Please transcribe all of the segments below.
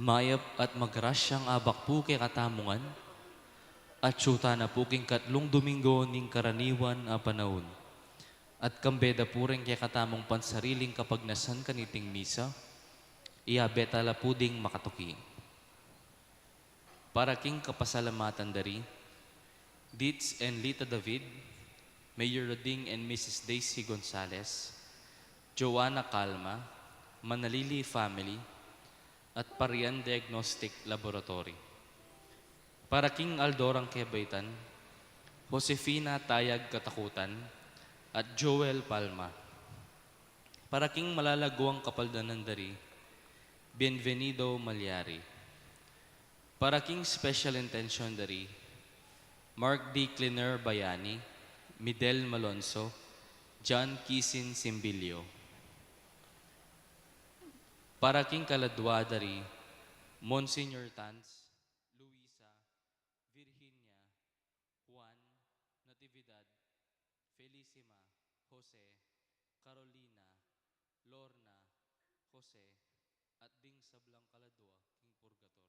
Mayap at magrasyang abak po kay katamungan, at syuta na po king katlong Domingo ning karaniwan a panahon. At kambeda po rin kay katamong pansariling kapag nasan kaniting misa, iya betala po ding makatuki. Para king kapasalamatan dari, Ditz and Lita David, Mayor Roding and Mrs. Daisy Gonzalez, Joanna Calma, Manalili Family, at Parian Diagnostic Laboratory. Para king Aldorang Kebaitan, Josefina Tayag Katakutan, at Joel Palma. Para king Malalaguang Kapaldanan dari, Bienvenido Malyari. Para king Special Intention dari, Mark D. Cleaner Bayani, Midel Malonzo, John Kisin Simbilio. Para king Kaladwa dari, Monsignor Tanz, Luisa, Virginia, Juan, Natividad, Felicima, Jose, Carolina, Lorna, Jose, at ding sablang Kaladwa king Purgatorio.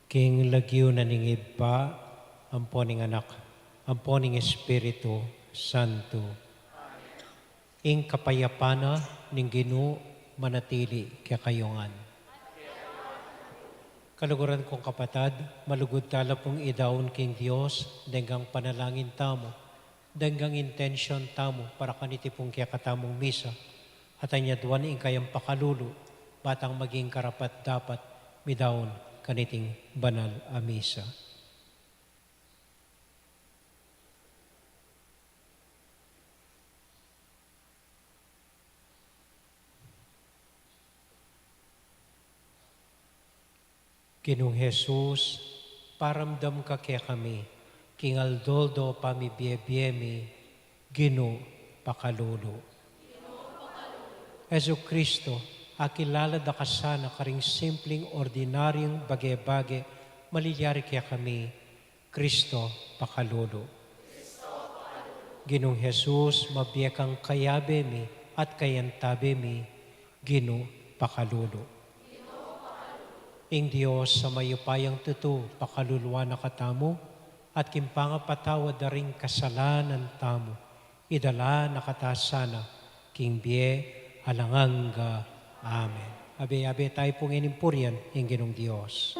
King lagyo na ningib pa, amponing anak, amponing Espiritu Santo. Ing kapayapana ning Ginoo manatili kaya kayongan. Kaluguran kong kapatad, malugod tala pong idaon king Dios, denggang panalangin tamo, denggang intention tamo para kaniti pong kaya katamong misa, at anyadwan ing kayang pakalulu, batang maging karapat dapat midaon kaniting banal a misa. Ginoong Jesus, paramdam ka kaya kami, kingaldoldo pamibiyebiyemi, Ginoo pakalulu. Yesu Kristo, akilala da kasana karing simpleng ordinaryong bagay-bagay, maliyari kaya kami, Kristo pakalulu. Ginoong Jesus, mabiyakang kayabe mi at kayantabe mi, Ginoo pakalulu. Ing Diyos sa mayupayang tuto, pakaluluwa na katamo, at kimpanga patawad na ring kasalanan tamo, idala na katasana, king biye alanganga. Amen. Abe tayo pong inimpuryan, ing Ginong Diyos.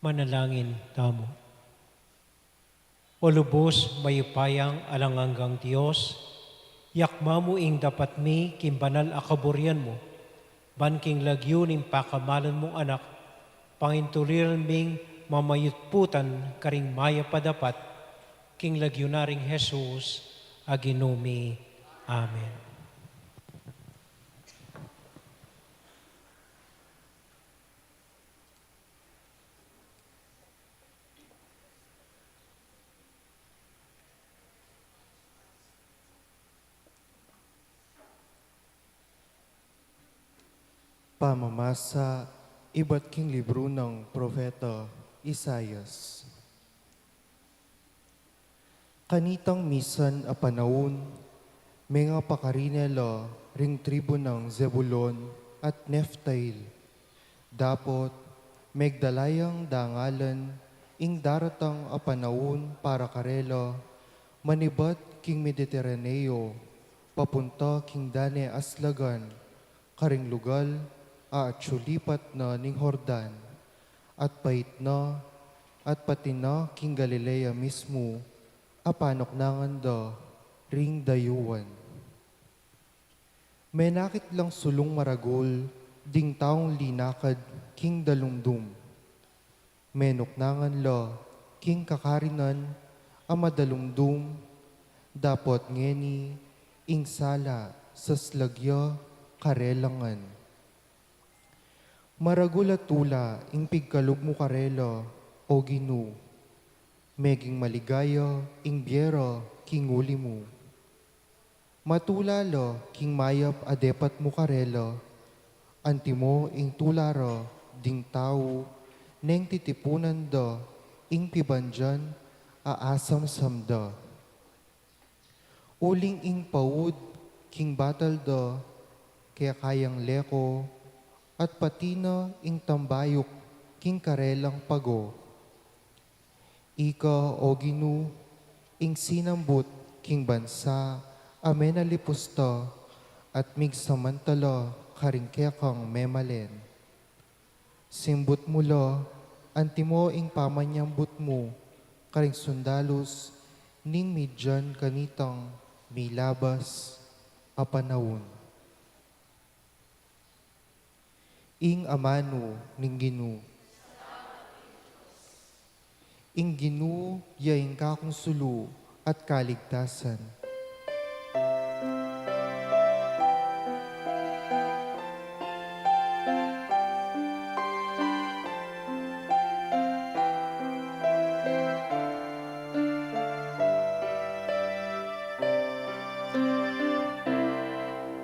Manalangin tamo. O lubos mayupayang alanganggang Diyos, yakma mo ing dapat mi kimbanal akaburyan mo, banking lagyo ning pakamalan mong anak, pangintuliran ming mamayutputan karing maya padapat, king lagyo na ring Jesus, aginumi. Amen. Pamamasa, iba't king libro ng Propeta Isaias. Kanitang misan a panahon, mga pakarinela ring tribo ng Zebulon at Neptail. Dapot, megdalayang dangalan, ing daratang a panahon para karela, manibat king Mediteraneo, papunta king Dane Aslagan, karing lugal, at sulipat na ning Hordan, at pait na, at pati na king Galilea mismo, apanok nangan da, ring dayuan. Menakit lang sulong maragol, ding taong linakad, king dalumdum. Menok nangan la, king kakarinan, ama dalumdum, dapot ngeni, ing sala, saslagya, karelangan. Maragol at tula, ing pigkalog mo karela, o ginu. Meging maligaya, ing biyera, king uli mo. Matulala, king mayap adepat mo karela, antimo ing tulara, ding tao, neng titipunan da, ing pibandyan, aasam samda. Uling ing paud, king batal da, kaya kayang leko, at patina ing tambayok, king karelang pago. Ika o ginu, ing sinambut, king bansa, amen alipusta, at migsamantala, karingkekang memalen. Simbut mula, antimo ing pamanyambut mo, karing sundalos, ning midyan kanitang milabas, apanawon. Ing amano ning ginu. Ing ginu, yaing kakong sulu at kaligtasan.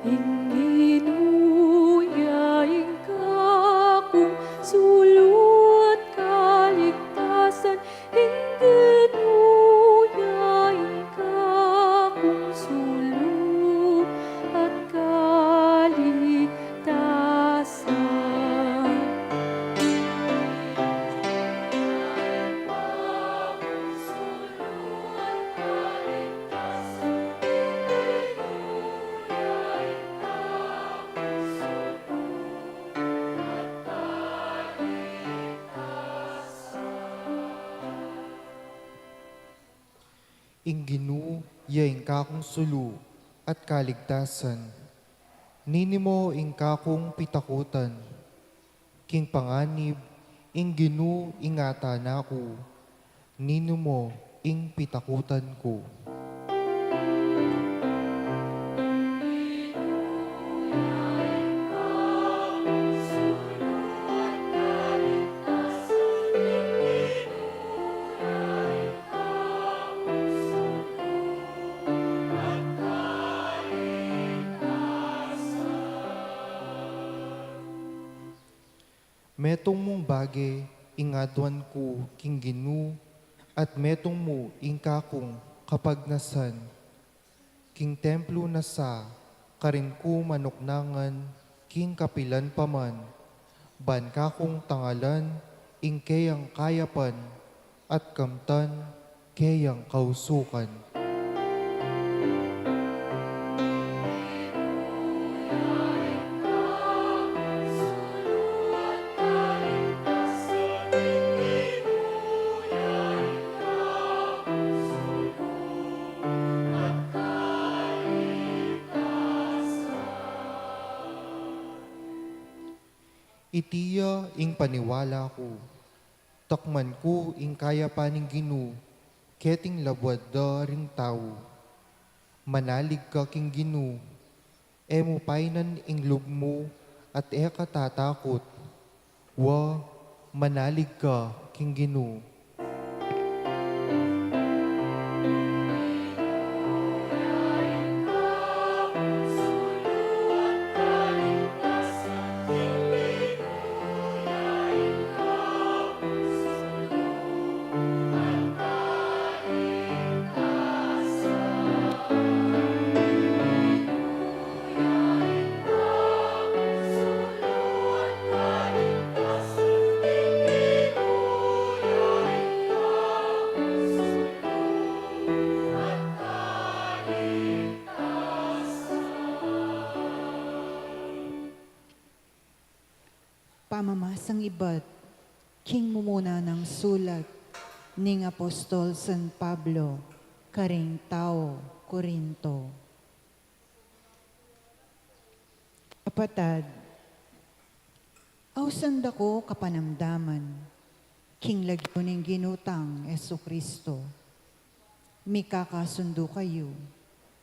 Inginuyain ka kung sulot kaligtasan. Inginuyain ka kung sulot at kaligtasan. Ing ginu, yaing kakong sulu at kaligtasan. Nini mo ing kakong pitakutan. King panganib, ing ginu ingata na ko. Nino mo ing pitakutan ko. Metong mong bagay, ingadwan ko, king ginu, at metong mo, ing kakong, kapag nasan, king templo na sa, karin ko manuknangan, king kapilan paman, ban kakong tangalan, ing kayang kayapan, at kamtan, kayang kausukan. Itiya ing paniwala ko, takman ko ing kaya paning ginu, keting labwad da ring tao. Manalig ka king ginu, emo painan ing lugmo at eka tatakot. Wa, manalig ka king ginu. Pamamasang ibad, king mumuna ng sulat ning Apostol San Pablo, karing tao Korinto. Kapatad, awsan dako kapanamdaman, king lagyo ning ginutang Yesu Kristo. Mikakasundo kayo,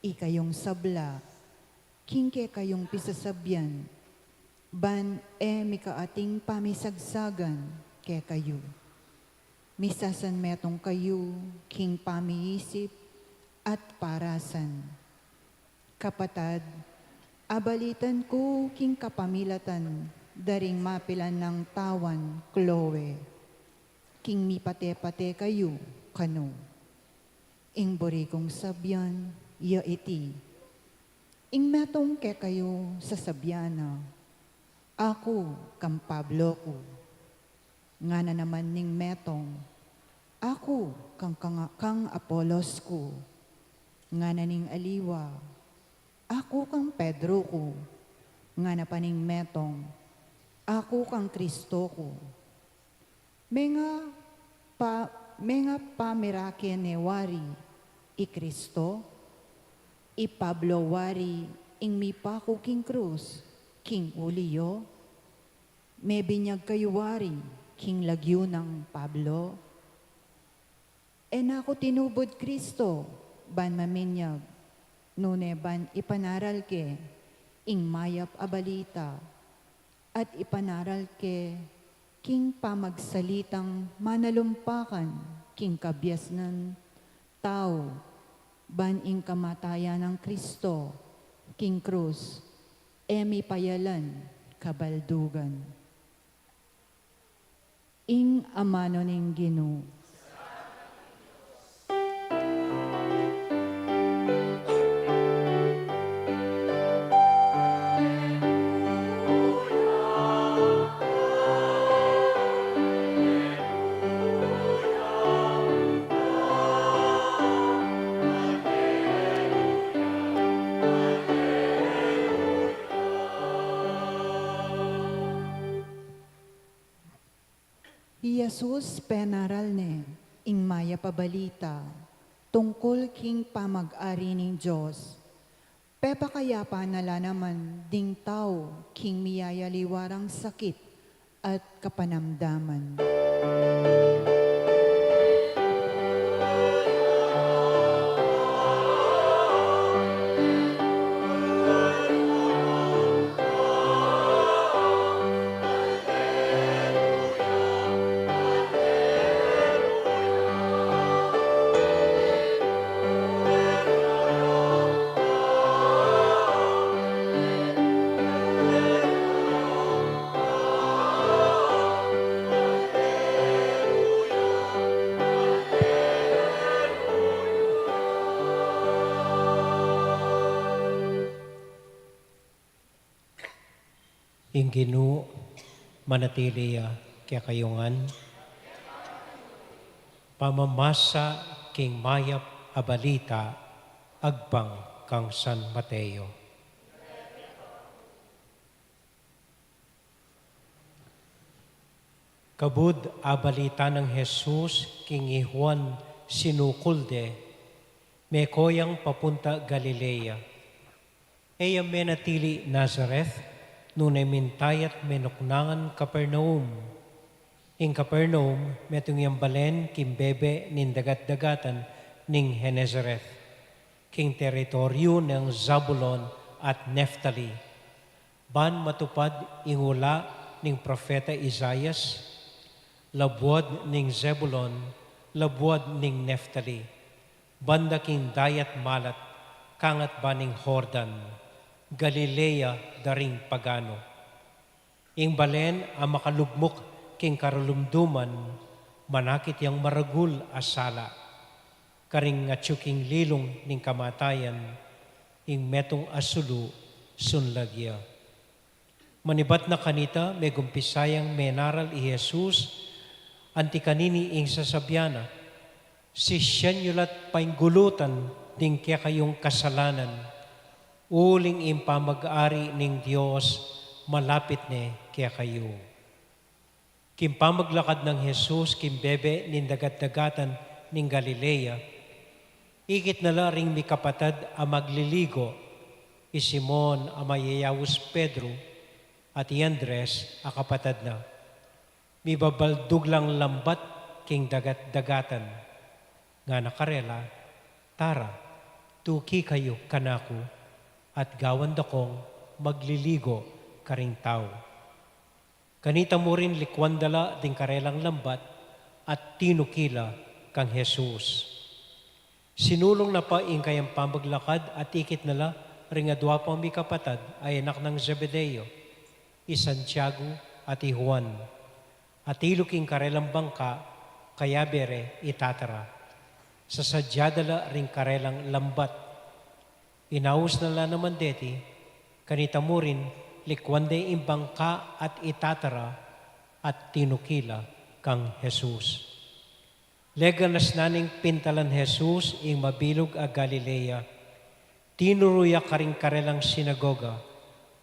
ikayong sabla, king kayong pisasabyan, ban mikaating pamisagsagan ke kayo. Misasan metong kayo, king pamiisip at parasan. Kapatad, abalitan ko king kapamilatan, daring mapilan ng tawan, Chloe. King mipate-pate kayo, kano. Ing bori kong sabyan, ya iti. Ing metong ke kayo sa sabyana, ako kang Pablo ko. Nga na naman ning metong, ako kang Apolos ko. Nga na ning aliwa, ako kang Pedro ko. Nga na paning metong, ako kang Kristo ko. Menga pamirake ne wari, i Kristo, i Pablo wari, ing mipa ko king krus, king uliyo, may binyag kayo wari, king lagyo ng Pablo. Ako tinubod Kristo, ban maminyag, nune ban ipanaral ke, ing mayap abalita, at ipanaral ke, king pamagsalitang manalumpakan, king kabyas ng tao, ban ing kamatayan ng Kristo, king krus, emi payalan, kabaldugan. Ing amano ning Ginoo. Jesus penaral ne, ing maya pabalita, tungkol king pamag-ari ning Diyos. Pepa kaya pa nala naman ding tao, king miyayaliwarang sakit at kapanamdaman. Ing Ginoo, manatiliya kaya kayungan. Pamamasa king mayap abalita, agpang kang San Mateo. Kabud abalita ng Jesus king Juan sinukulde, may koyang papunta Galilea. Eya menatili Nazareth, nunay mintayat menuknangan Capernaum. Ing Capernaum, metong yung balen kimbebe nin dagat-dagatan ning Genezareth. King teritoryo ng Zabulon at Neftali. Ban matupad ingula ning propeta Isaias, labuad ning Zebulon, labuad ning Neftali. Banda king dayat malat, kangat ba ning Jordan, Galilea daring pagano. Ing balen ang makalugmok king karulumduman, manakit yang maragul asala. Karing nga tsuking lilong ning kamatayan, ing metong asulu sunlagya. Manibat na kanita, may gumpisayang menaral i Jesus, anti kanini ing sasabyana, si sianyulat painggulutan ding kaya kayong kasalanan, uling impamag-ari ning Diyos, malapit ne kaya kayo. Kimpamaglakad ng Jesus, kimbebe nin dagat-dagatan ning Galilea, Ikit na la ring mi kapatad a magliligo, i Simon a mayayawus Pedro, at i Andres a kapatad na. Mi babaldug lang lambat king dagat-dagatan. Nga nakarela, tara, tuki kayo kanako, at gawan dakong magliligo karing tao. Kanita mo rin likwandala ding karelang lambat at tinukila kang Jesus. Sinulong na pa ing kayang pamaglakad at ikit nala ring adwa pang mi kapatad ay anak ng Zebedeo, i Santiago at i Juan. At iluking karelang bangka, kaya bere itatara. Sa sadyadala ring karelang lambat. Inaus na la naman deti, kanita mo rin likwande ing bangka at itatara at tinukila kang Jesus. Leganas naning pintalan Jesus ing mabilog a Galilea. Tinuruya karing karelang sinagoga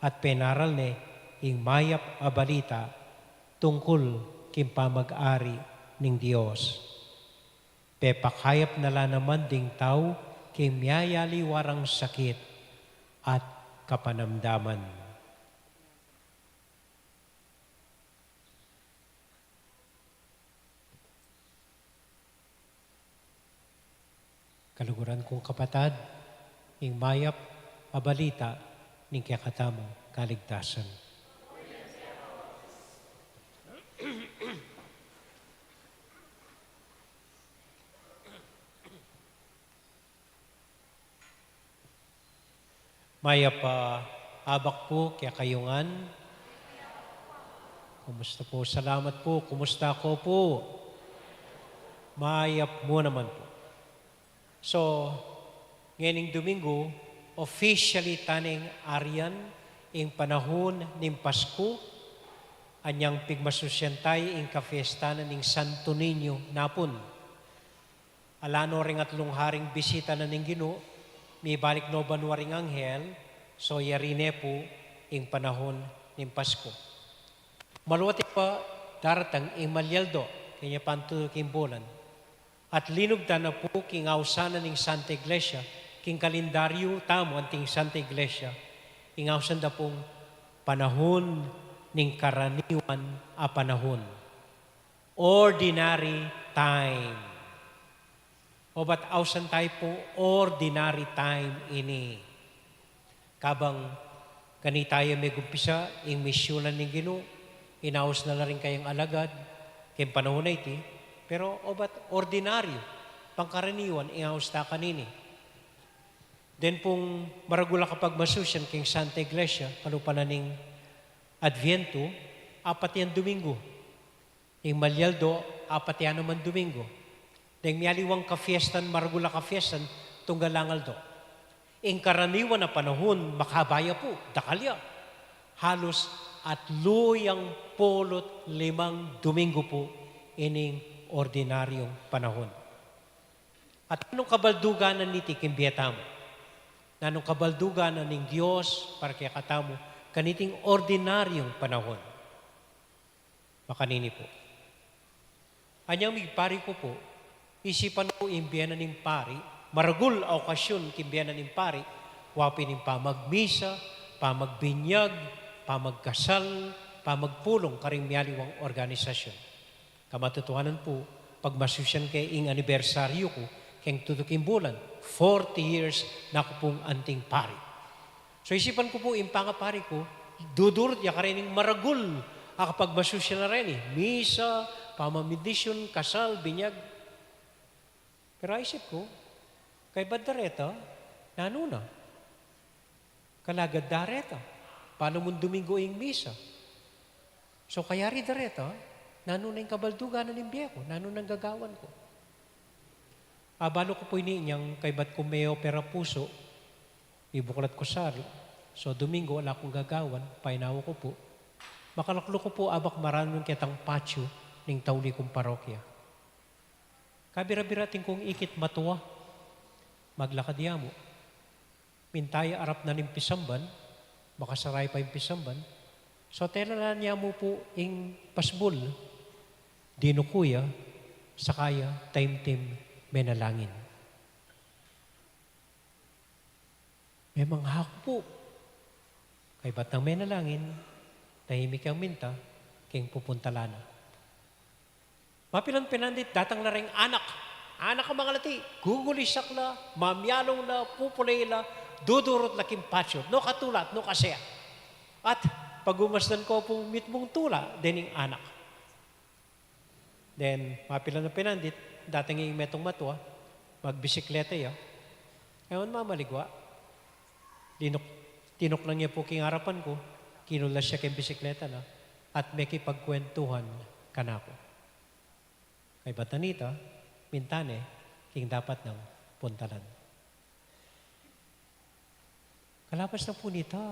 at penaral ne ing mayap a balita tungkol king pamag-ari ning Dios. Pepakayap nala naman ding tao king miyayali warang sakit at kapanamdaman. Kaluguran kong kapatad, ing mayap a balita ning kakatamang kaligtasan. Mayap abak po kaya kayungan. Kumusta po? Salamat po. Kumusta ko po? Mayap mo naman po. So, ngayong Domingo, officially taning Aryan, ing panahon ng Pasko, anyang pigmasusyantay ing kafiestanan ning Santo Niño napon. Alano ring at lungharing bisita na ning Ginoo, may balik no banwaring anghel, so yarine po ing panahon ng Pasko. Maluwati pa daratang ing Malyaldo, kanya panto king bulan. At linugdan na po king awsanan ning Santa Iglesia, king kalendaryo tamo anting Santa Iglesia, ing awsan da pong panahon ning karaniwan a panahon. Ordinary time. O ba't awsan tayo po ordinary time ini? Kabang kanitayo may gumpisa, ing misyonan ning Ginoo, inaos na rin kayong alagad, kayong panahon na iti, pero o ba't ordinaryo, pangkaraniwan, inaos ta kanini. Then pong maragula kapag masusyan king Santa Iglesia, kalupananing Adviento, apat yan Domingo. Ing Malyaldo, apat yan naman Domingo. Deng miyaliwang kafiestan, maragula kafiestan, tunggalangal do. Ing karaniwan na panahon, makabaya po, dakalya. Halos at luyang polot 5 Domingo po, ining ordinaryong panahon. At anong kabalduganan niti kimbietamo? Nanong kabalduganan ng Diyos para kaya katamo, kaniting ordinaryong panahon. Makanini po. Anyang migpari ko po, isipan ko imbiyanan ng pari, maragul a okasyon kimbiyanan ng pari, wapin ng pamagmisa, pamagbinyag, pamagkasal, pamagpulong karing miyaliwang organisasyon. Kamatutuhanan po, pag masusyan kay ing anibersaryo ko, kayong tutuking bulan, 40 years na ako pong anting pari. So isipan ko po, yung pangapari ko, dudurot ya ka rin maragul, kapag masusyan na rin misa, pamamidisyon, kasal, binyag. Pero isip ko, kay Badareta, nanuna. Kalagad dareta, paano mong Domingo ing misa? So kaya rin dareta, nanuna yung kabalduganan ng biyeko, nanuna yung gagawan ko. Balo ko po iniinyang kay Bat Kumeo Pera Puso, ibuklat ko sar. So Domingo, wala akong gagawan, painawa ko po. Makalaklo ko po abak maraming kitang patio ng tauli kong parokya. Kabira-birating kong ikit matuwa, maglakad yamo. Mintaya arap na ng pisamban, makasaray pa yung pisamban. So tela niya mo po ing pasbol, dino kuya, sakaya, time-time, menalangin. May manghako po. Kay batang may nalangin, tahimik ang minta, king pupunta lana. Mapilang pinandit, datang na rin anak. Anak ang mga lati, gugulisak la, mamyalong la, pupulay la, dudurot la kimpatsyo, no katulat, no kasya. At pag umasdan ko po mitmong tula, dening anak. Then, mapilang na pinandit, dating yung metong matwa, magbisikleta ya. Ewan mamaligwa. Tinok lang niya po king harapan ko, kinulas siya king bisikleta na, at may kipagkwentuhan kanako. Kay batanita, mintane, king dapat ng puntalan. Kalabas na po nita,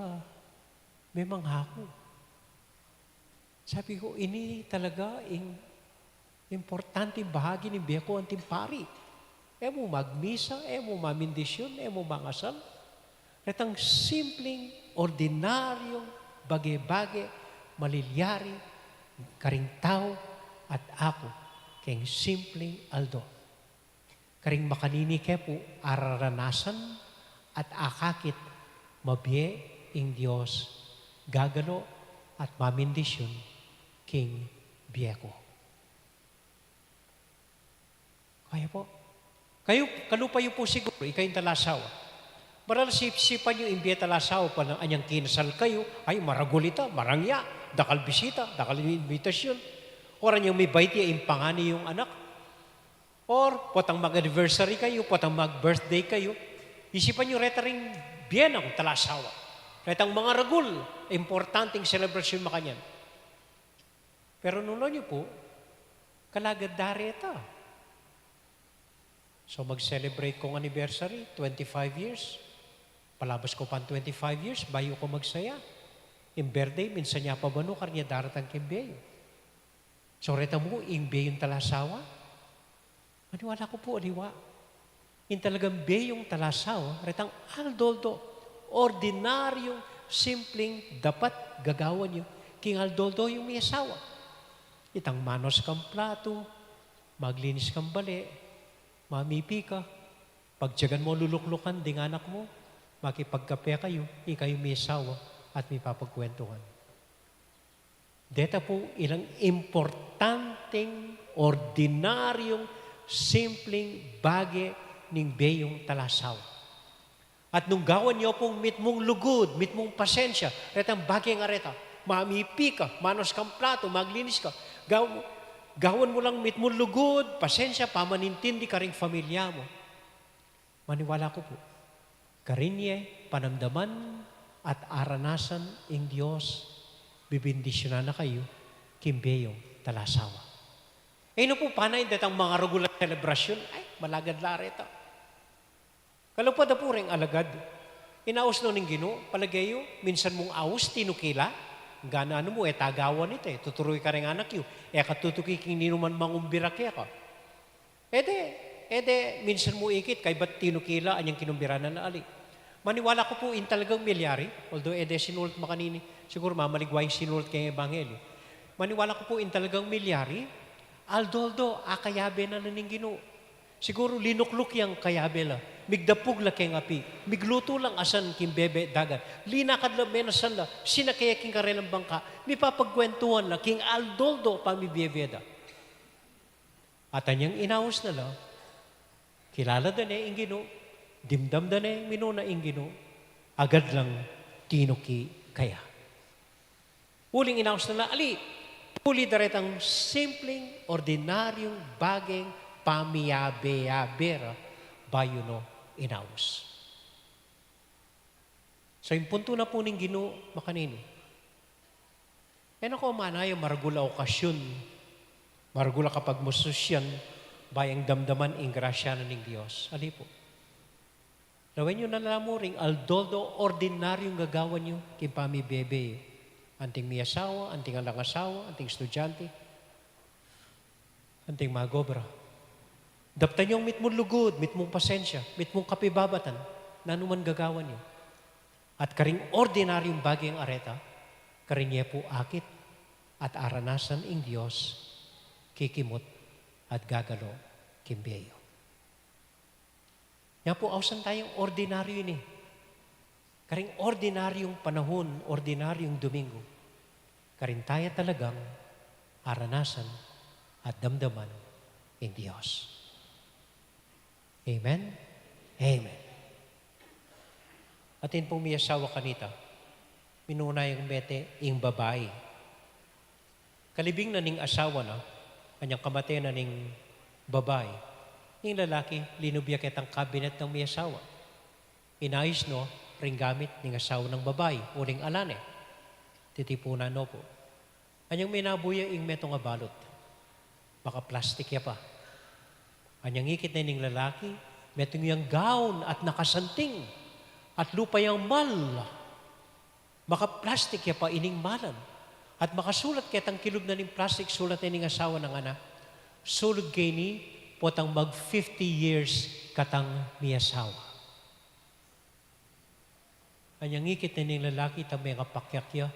may manghako. Sabi ko, ini talaga importante bahagi ni Beko ang timpari. Emo magmisa, emo mamindisyon, emo mangasal. Retang simpleng, ordinaryong, bage-bage, malilyari, karing tao at ako, keng simpleng aldo. Karing makanini ke po, araranasan at akakit, mabye ing Diyos, gagalo at mamindisyon, king Beko. Kaya po. Kayo, kalupayo po siguro, ikayong talasawa. Maral sip-sipan nyo, imbiya talasawa pa ng anyang kinasal kayo, ay maragulita, marangya, dakal bisita, dakal invitasyon. Or anyang may baiti, impangani yung anak. Or, potang mag-anniversary kayo, potang mag-birthday kayo. Isipan nyo, reta rin biyan ang talasawa. Retang mga ragul, importanteng celebration makanyan. Pero nuno nyo po, kalagad dareta. So mag-celebrate kong anniversary, 25 years. Palabas ko pa 25 years, bayo ko magsaya. Yung birthday, minsan niya pa ba no, karnya daratang kimbeyo. So reta mo, yung talasawa. Maniwala ko po, aliwa. Yung talagang beyong talasawa, retang aldoldo, ordinaryong, simpleng dapat gagawan nyo. King aldoldo yung may asawa. Itang manos kang plato, maglinis kang bali, mamipi ka, pagtiyagan mo luluklukan, ding anak mo, makipagkape kayo, ikayo may asawa at may papagkwentuhan. Deta po ilang importanteng, ordinaryong, simpleng bagay ning beyong talasaw. At nung gawan niyo pong mitmong lugod, mitmong pasensya, retang bagay nga reta, mamipi ka, manos kang plato, maglinis ka, gawan mo lang mitmong lugod, pasensya, pamanintindi ka ring familia mo. Maniwala ko po, karinye, panamdaman, at aranasan ing Diyos, bibindisyonan na kayo, kimbeyong talasawa. No po, panay datang mga regular celebration, ay, malagad lareta. Kalupad na po rin alagad. Inaos no ning Ginoo, palagayo, minsan mong aus, tinukila, gana ano mo, tagawan ito tuturoy ka rin anak yun, katutuki king ninuman mangumbira kaya ka. Minsan mo ikit, kay ba't tinukila, anyang kinumbiranan na ali. Maniwala ko po in talagang milyari, although sinulat makanini, siguro mamaligway sinulat kay Ebanghelyo. Maniwala ko po in talagang milyari, aldoldo, akayabe na naning Ginoo. Siguro linukluk yang kayabe la. Migdapug la kay api. Migluto lang asan king bebe dagat. Linakad la menasan la. Sinakaya king karelang bangka. Mipapagkwentuhan la king aldoldo pamibiyebeda. At anyang inawas na la. Kilala da na yung Ginoo. Dimdam da na yung minuna yung Ginoo. Agad lang tinuki kaya. Uling inawas na la. Ali. Uli daretang simpleng, ordinaryong bagay pamiyabe-yabera bayo no inaus. So yung punto na po ng Ginoo makanini. Ako manayo maragula okasyon, maragula kapag mususyan, bayang damdaman ing grasya na ng Diyos. Ali po. Lawin nyo na lamuring aldoldo ordinaryong gagawan nyo kay pamibebe. Anting may asawa, anting alang asawa, anting estudyante, anting magobra. Daptan yung mitmong lugod, mitmong pasensya, mitmong kapibabatan, na naman gagawan niyo. At karing ordinaryong bagay ang areta, karing niya po akit at aranasan ing Diyos, kikimot at gagalo kimbeyo. Yan po, awsan tayong ordinaryo ini. Karing ordinaryong panahon, ordinaryong Domingo. Karin tayo talagang aranasan at damdaman in Diyos. Amen? Amen. Atin pong may asawa kanita, minuna yung mete, yung babae. Kalibing na ning asawa na, kanyang kamate na ning babae, yung lalaki, linubya kitang kabinet ng may asawa. Inayos no, ring gamit ning asawa ng babae, uling alane. Titipunan no po. Anyang minabuya ing metong abalot. Baka plastic ya pa. Anyang ikit na ning lalaki, metong yung gown at nakasanting. At lupa yung mal. Baka plastic ya pa ining malan. At makasulat kitang kilub na ning plastic, sulat na ning asawa ng anak. Sulod kay ni, potang mag 50 years katang mi asawa. Anyang ikit na ning lalaki, tamay nga pakyakya,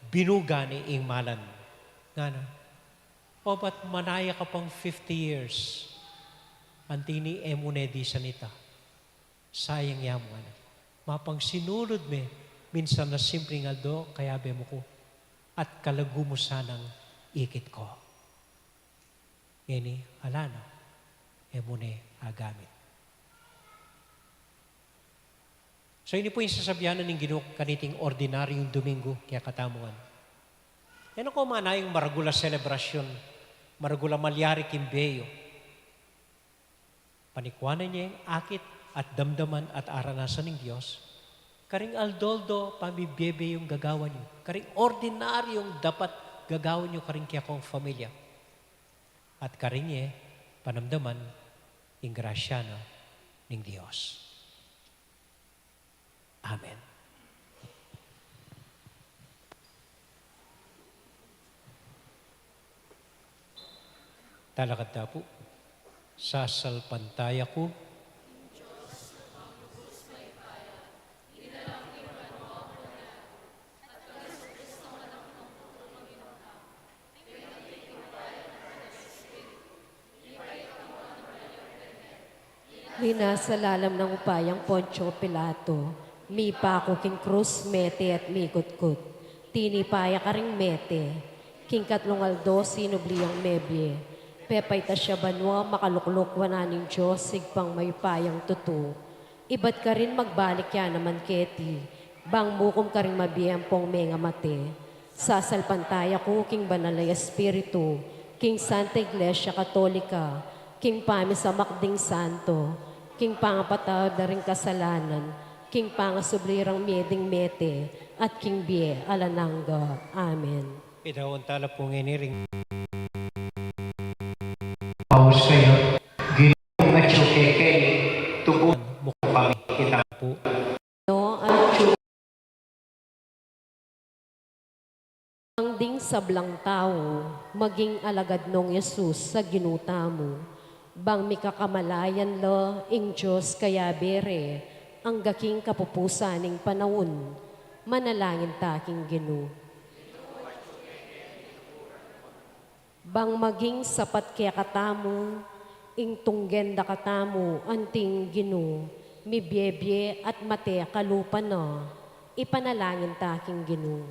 binuga ni ing malan. Nga na, o ba't manaya ka pang 50 years? Antini emunedi sanita. Sayang yaman. Mapang sinulod me, minsan na simpleng aldo, kaya be mo ko. At kalagu mo sanang ikit ko. Ngini, alano, emune agamit. So ini po yung sasabihan ng ginuk kaniting ordinaryong Domingo, kaya katamuan. Yan ako manayong maragula selebrasyon, maragula malyari kimbeyo. Panikwanan niya yung akit at damdaman at aranasan ng Diyos. Karing aldoldo, pamibiyebe yung gagawa niyo. Karing ordinaryong dapat gagawa niyo karing kaya kong familia. At karing niya, panamdaman, yung grasya na ng Diyos. Amen. Talakad na po. Sasalpantaya ko. Minasalalam ng upayang Poncio Pilato, mi pako king krus mete at mi kutkut. Tini paya ka ring mete, king katlong aldo sinubliyang mebye. Pepay ta siya banwa makaluklok wananing Diyos sigpang may payang tutu. Iba't ka rin magbalik yan naman keti, bang mukom ka rin mabiyang pong menga mate. Sasalpantaya ko king banalay espiritu, king Santa Iglesia Katolika, king pami sa makding santo, king pangapataw na ring kasalanan, king pangasublirang mieding mete, at king bie alananga. Amen. Idawon tala pong iniring. Paus kayo, ginong at syukeke, tubon mo kami kita po. No, at ang ding sablang tao, maging alagad nung Yesus sa ginuta mo. Bang mikakamalayan lo, ing Diyos kaya bere, ang gaking kapupusaning panahon, manalangin taking Ginu. Bang maging sapat kaya katamo, ing tunggenda katamo, anting Ginu, mibyebye at mate kalupa na, ipanalangin taking Ginu.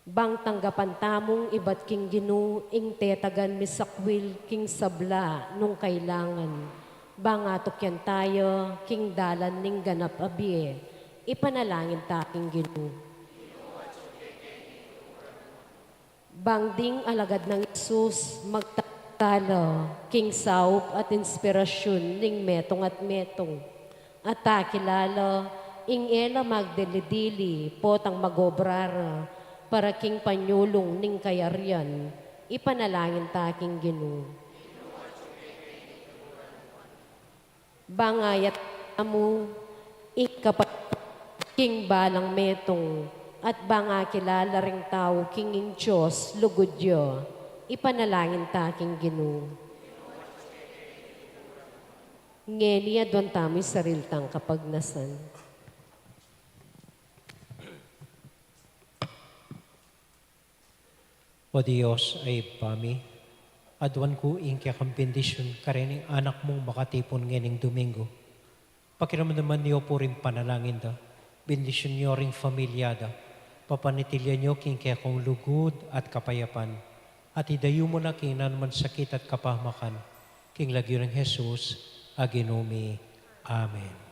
Bang tanggapan tamong iba't king Ginu, ing tetagan misakwil king sabla nung kailangan. Bang atok yan tayo, king dalan ning ganap abie, ipanalangin taking Ginu. Bang ding alagad ng Isus, magtatalo, king saup at inspirasyon ning metong at metong. At takilala, ing ela magdelidili, potang magobrara, para king panyulong ning kayarian, ipanalangin taking Ginu. Bangayat mo, ikapat king balang metong, at banga kilala ring tao kinging Diyos, lugudyo, ipanalangin taking Ginu. Ngeni adwan tamo'y sariltang kapagnasan. O Diyos ay pami, adwan ko ing kaya kang bendisyon karening anak mong makatipon ngening Domingo. Ket iti pagayatan na iti Pakiramdaman niyo po rin panalangin da. Bendisyon niyo ring familyada. Papanitilya niyo king kaya kong lugod at kapayapan. At idayo mo na king naman sakit at kapahamakan. King lagyo ng Jesus, aginumi. Amen.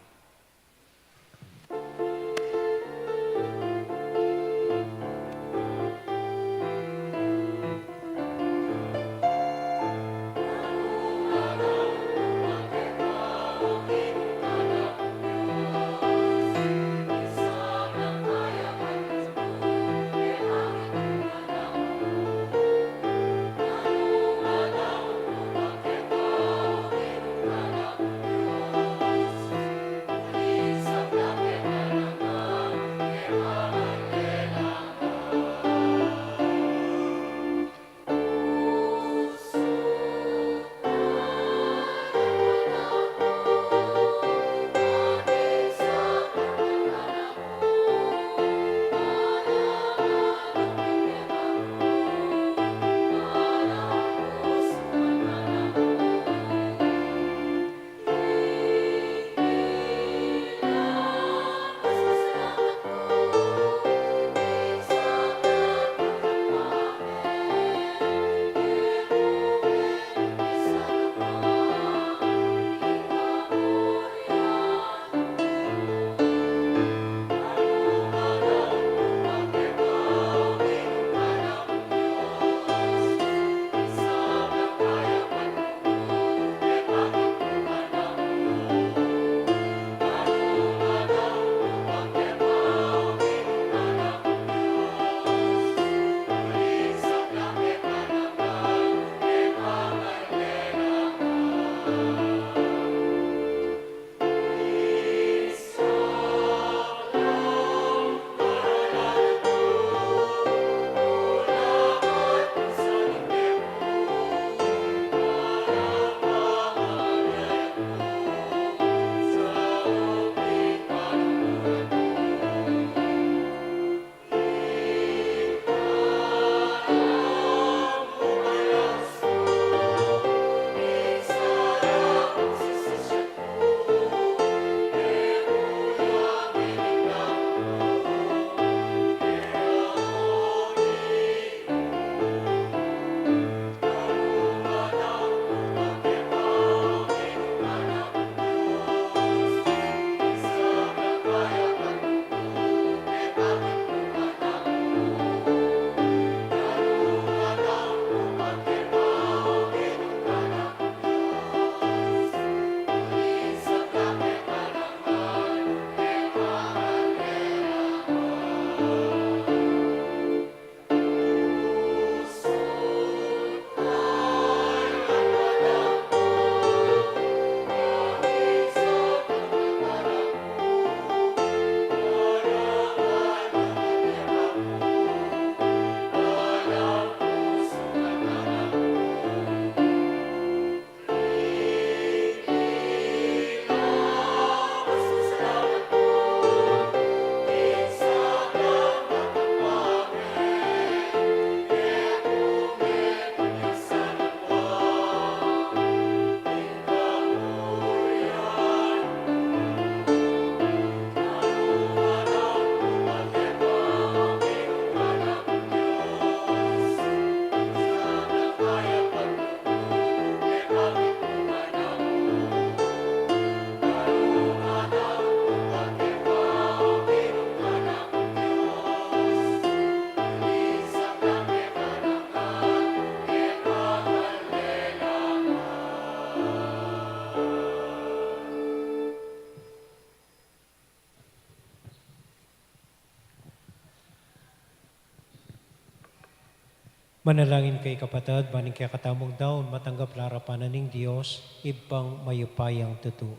Manalangin kay kapatid, baning kaya katamong daon, matanggap larapanan ng Diyos, ibang mayupayang tutu.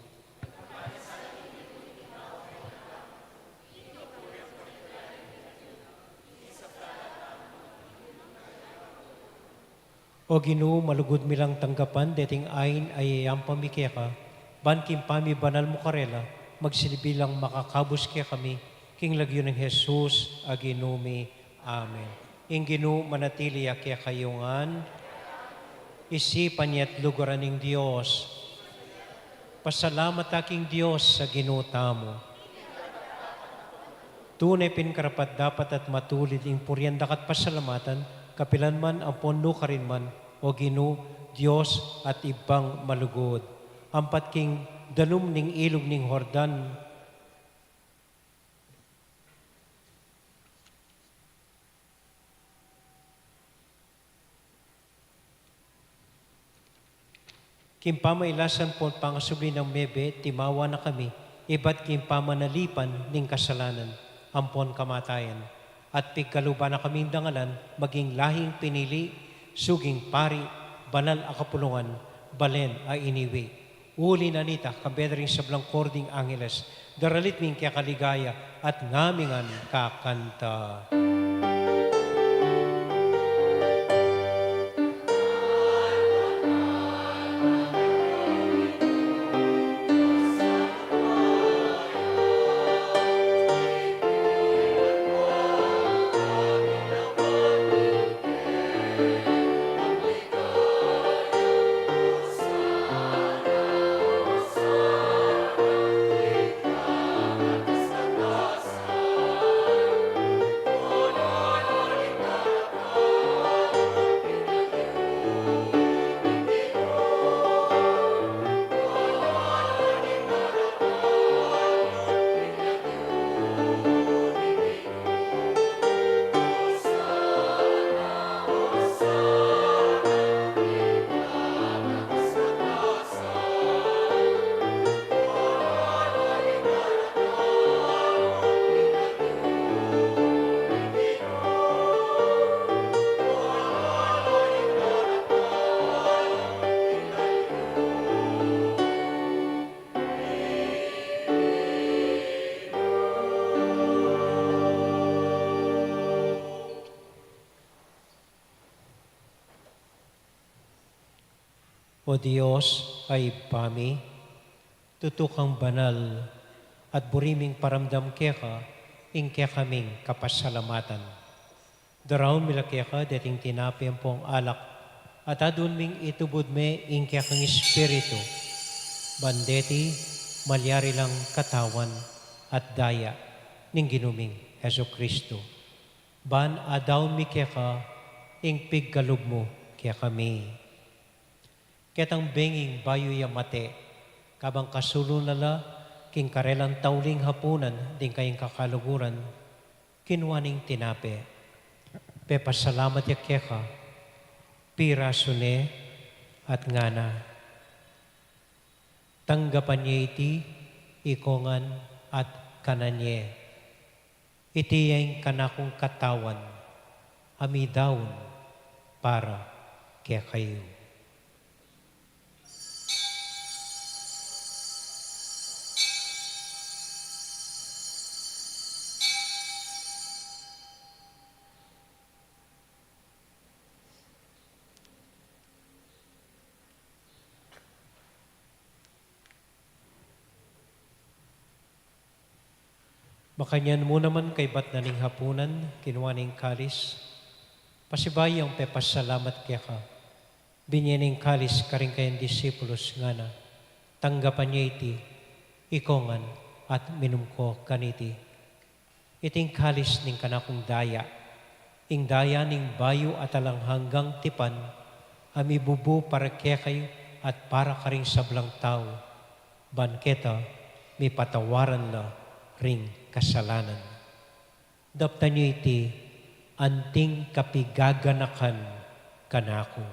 O Ginoo, malugod milang tanggapan, deting ayin ay ayang pamikya ka, ban kimpami banal mo karela, magsilbilang makakabos kaya kami, king lagyo ng Jesus, aginumi. Amen. Inginu manatili kaya kayungan, isipan niya't lugaran ng Diyos, Pasalamat aking Diyos sa ginuta mo. Tunay pinkarapat dapat at matulid ing puryandak at pasalamatan, kapilan man ang pondo ka rin man, o Ginu, Diyos at ibang malugod. Ampat king danum ning ilog ning Hordan, kimpamailasan po pangasubli ng mebe, timawa na kami, iba't kimpamanalipan ning kasalanan, ampon kamatayan. At pigkaluba na kaming dangalan, maging lahing pinili, suging pari, banal a kapulungan, balen a iniwi. Uli na nita, kabedring sa blangkording angeles, daralit ming kaya kaligaya, at ngamingan kakanta. O Diyos ay pami, tutukang banal, at buriming paramdam keka, ingke kaming kapasalamatan. Daraon mila keka, dating tinapi ang pong alak, at adun ming itubod me ingke kang espiritu, bandeti, malyari lang katawan, at daya, ning ginuming Heso Kristo. Ban adaw mi keka, ing piggalub mo kaya kami. Ketang benging bayo ya mate, kabang kasulo nala, king karelang tauling hapunan, ding kayong kakaluguran, kinwaning tinape. Pepasalamat ya keka, pira sune at ngana. Tanggapan niya iti, ikongan at kananye. Iti yung kanakong katawan, amidawn para kaya kayo. Makanyan mo naman kay bat na ning hapunan, kinuha ning kalis. Pasibay ang pepasalamat kaya ka. Binyan ning kalis karing kayang disipulos nga na. Tanggapan niya iti, ikongan at minum ko kaniti. Iting kalis ning kanakong daya. Ing daya ning bayo at alang hanggang tipan, amibubu para kaya kayo at para karing sablang tao. Banketa, may patawaran na ring kasalanan. Daptan niyo iti, anting kapigaganakan kanako.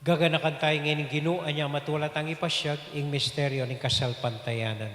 Gaganakan tayo ngayon Ginoo anya matulat ang ipasyag ing misteryo ng kasalpantayanan.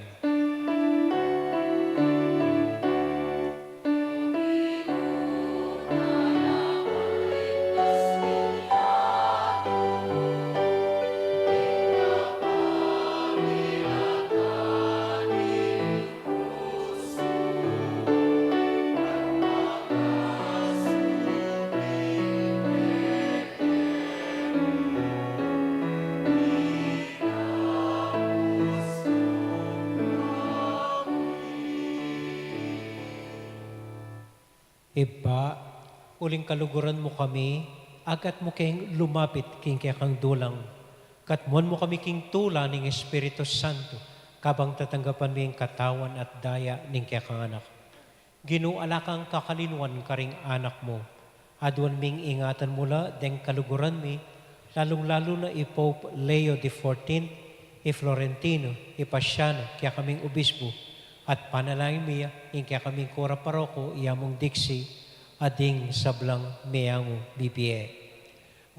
Iba, uling kaluguran mo kami, agat mo kayong lumapit king kaya kang dulang. Katmuan mo kami king tula ng Espiritu Santo, kabang tatanggapan mo yung katawan at daya ng kaya kang anak. Ginuala kang kakalinuan karing anak mo. Adwan ming ingatan mula deng kaluguran mi, lalong-lalo na Pope Leo XIV, Florentino, Pasiano, kaya kaming obispo, at panalangin miya, kaya kaming kura paroko, iyamong diksi, ading sablang miyango bibie.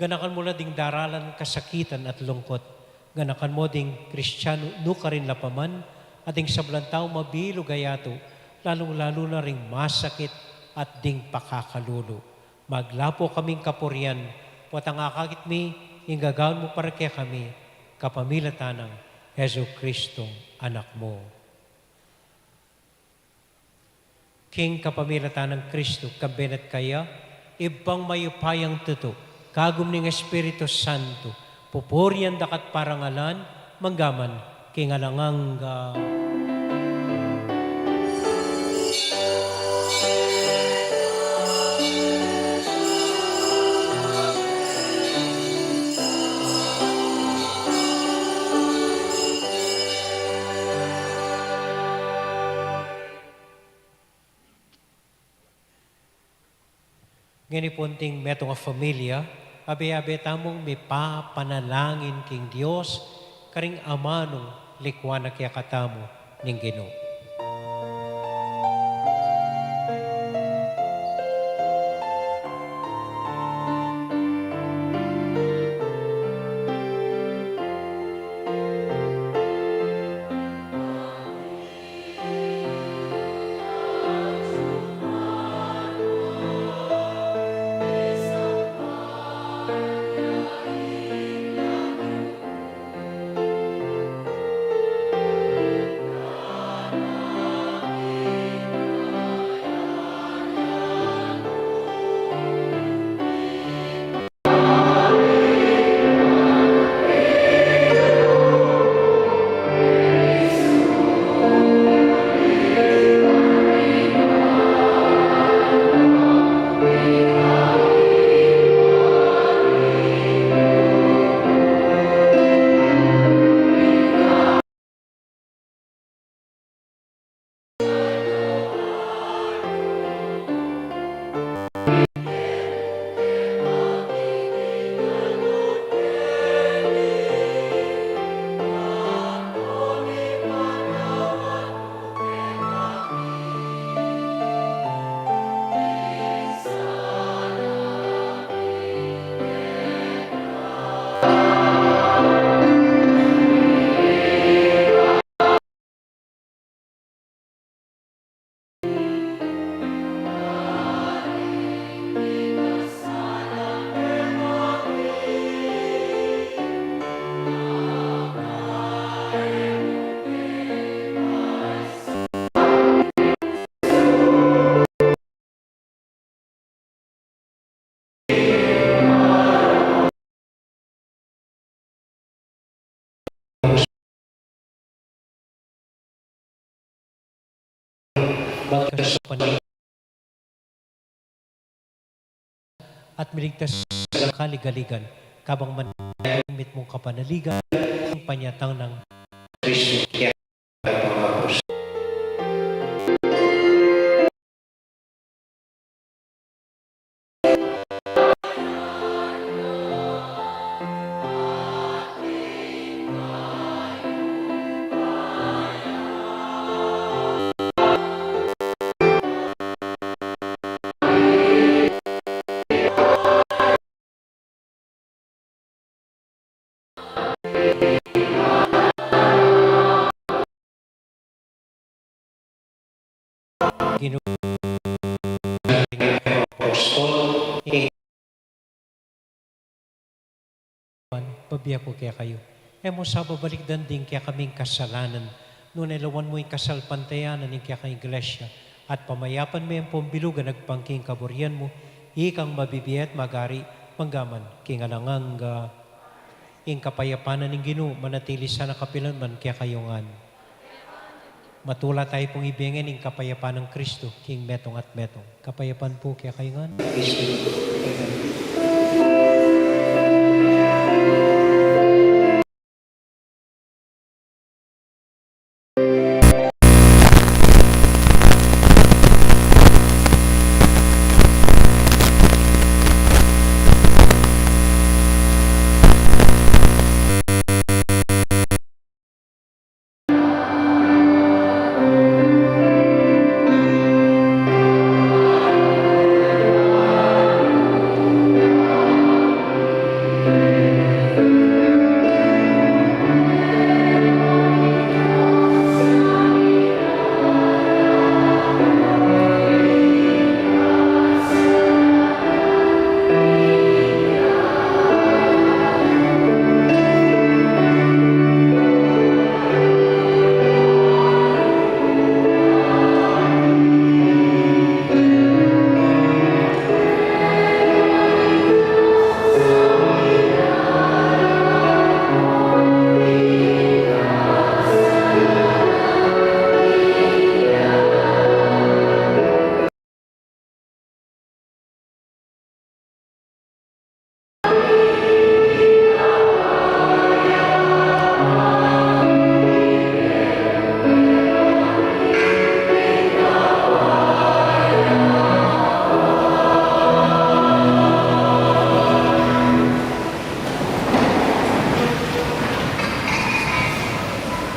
Ganakan mo na ding daralan kasakitan at lungkot. Ganakan mo ding Kristiyano nukarin lapaman, ading sablang tao mabilo gayato, lalong-lalo na ring masakit at ding pakakalulo. Maglapo kaming kapurian, potang akakit mi, ingagawan mo para kaya kami, kapamilatan ng Heso Kristong anak mo. King kapamilatan ng Kristo, kabinet kaya, ibang mayupayang tuto, kagum ng Espiritu Santo, pupurian dakat parangalan, manggaman, kingalanganga. Ngani punting metong familia, abe-abe tamong may papanalangin king Dios, karing amanong likwan na kaya katamo ning Ginoo. Bagkas sa paningin at miligtas sa kaligaligan, kabang manamit mong kapanaligan, ang panyatang ng Kristo kaya pangapos. Ginoo apostol pabiya ko kaya kayo. Mo sa babalik danding kaya kaming kasalanan. Noon ilawan mo yung kasalpantayanan ng kaya kang iglesia. At pamayapan mo yung pumbilugan nagpangking kaburian mo. Ikang mabibiyat magari manggaman. Kingalangang ing kapayapanan ng Ginoo manatili sana kapilan man kaya kayongan. Matula tayo pong ibigin ng kapayapaan ng Kristo, King Metong at Metong. Kapayapaan po kaya kayo nga. Kristo. Amen.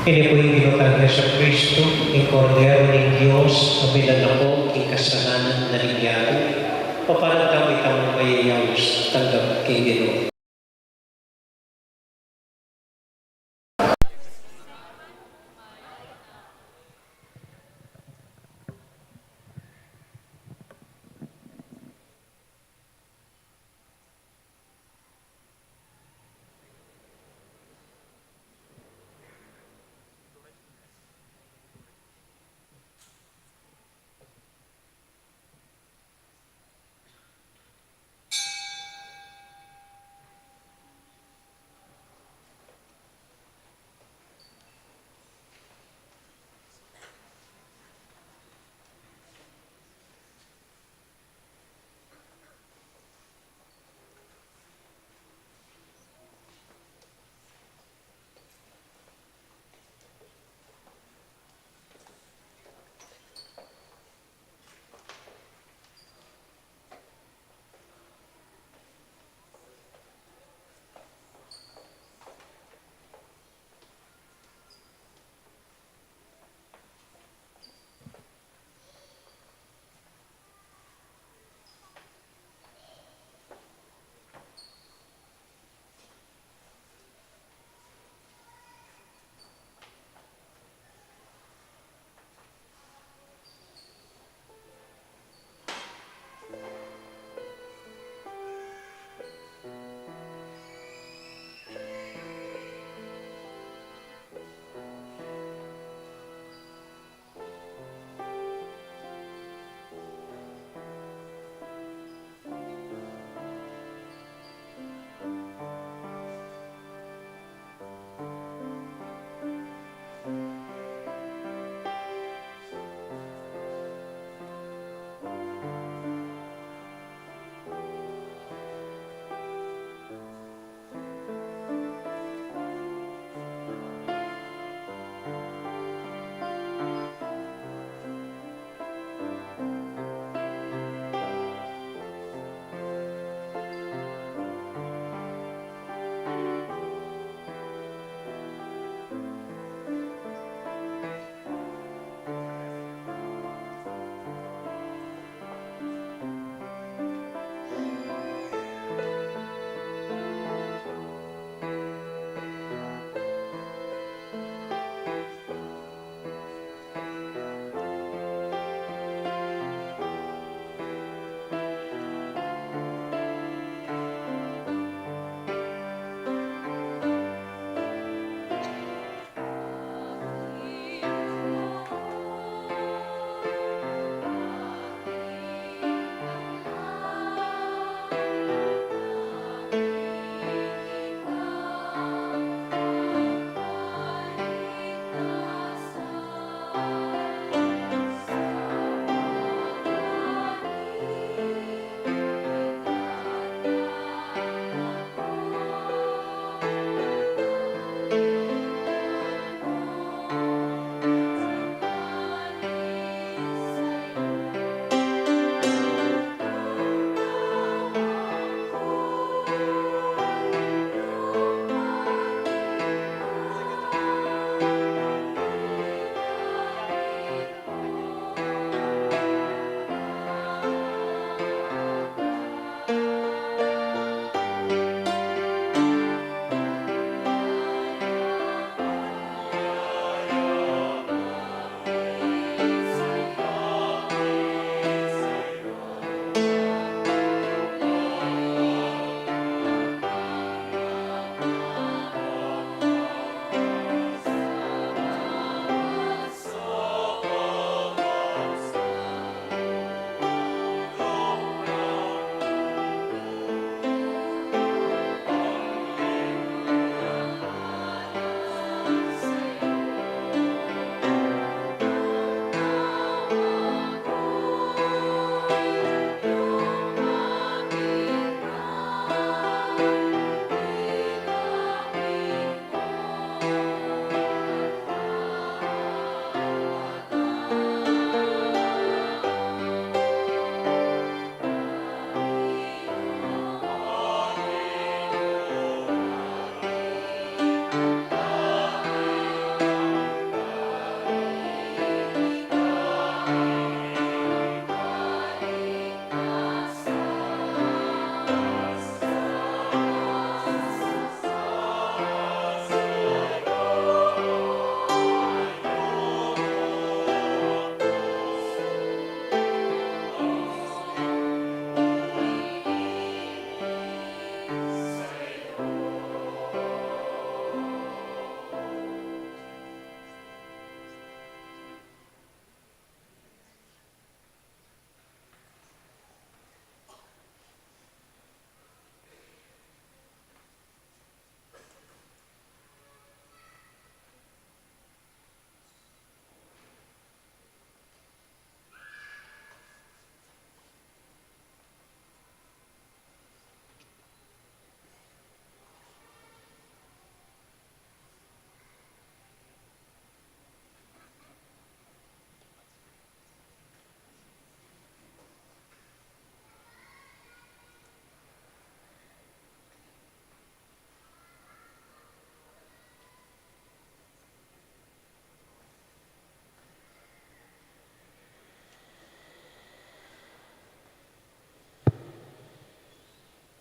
Ini po yung ginutang niya sa Kristo, ang Kordero ng Diyos, na binalako ang kasalanan na nangyari. Papalang kami tamang mayayawis, tanggap kay Ginoo.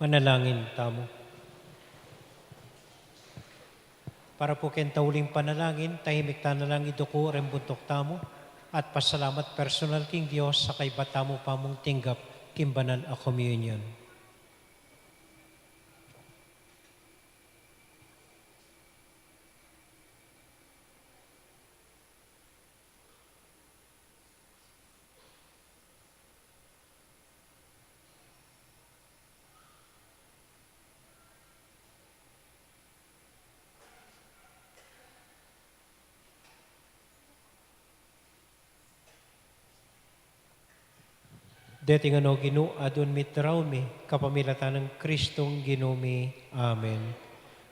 Manalangin tamo. Para po kentauling panalangin, tahimik ta na lang iduko rembuntok tamo, at pasalamat personal king Diyos sa kay batamo pamong tinggap kimbanan a communion. Dating ano Gino, adon mitraw mi, kapamilatan ng Kristong Ginumi. Amen.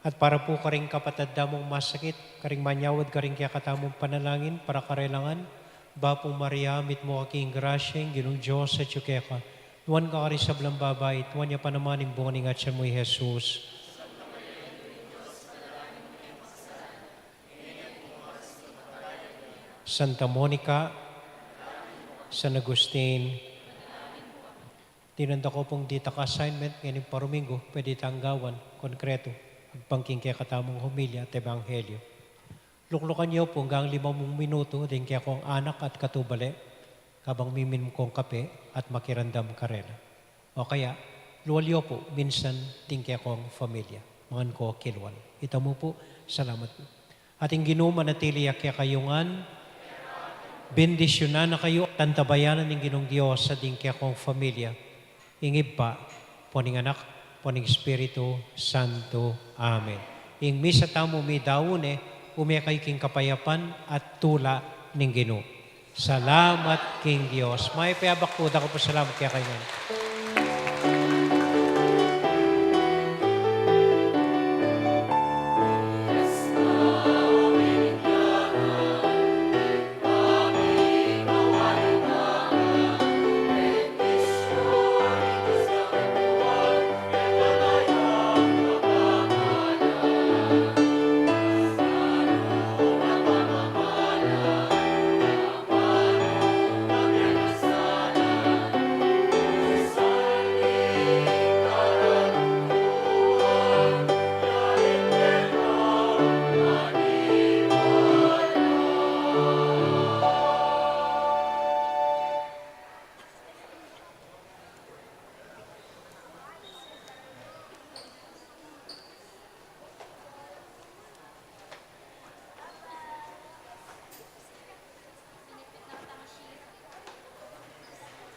At para po karing kapatid damong masakit, karing manyawad karing kaya katamong panalangin, para karelangan, Bapong Maria, mit mo aking grasyeng, Ginong Diyos sa tsukeka. Tuwan ka kari sa blang babay, tuwan niya pa naman yung bunganing at siya mo'y Jesus. Santa Monica, San Agustin, tinanda ko pong dita ka assignment ngayon parumingo, pwede tanggawan, konkreto, agpangking kaya katamong humilya at ebanghelyo. Luklukan niyo po hanggang 5 minuto, din kaya kong anak at katubale, kabang mimin kong kape at makirandam karela. O kaya, luwalyo po, minsan din kaya kong familia, mangan ko kilwal. Ito mo po, salamat po. Ating Ginoo manatili kaya kayungan, bendisyonan na kayo, tantabayanan ng Ginong Diyos sa din kaya kong familia. Ingib pa, poning anak, poning Espiritu Santo. Amen. Ing misa tamo mi daun umekay king kapayapan at tula ning Ginoo. Salamat king Dios. May payabak po, dako po salamat kaya kayo.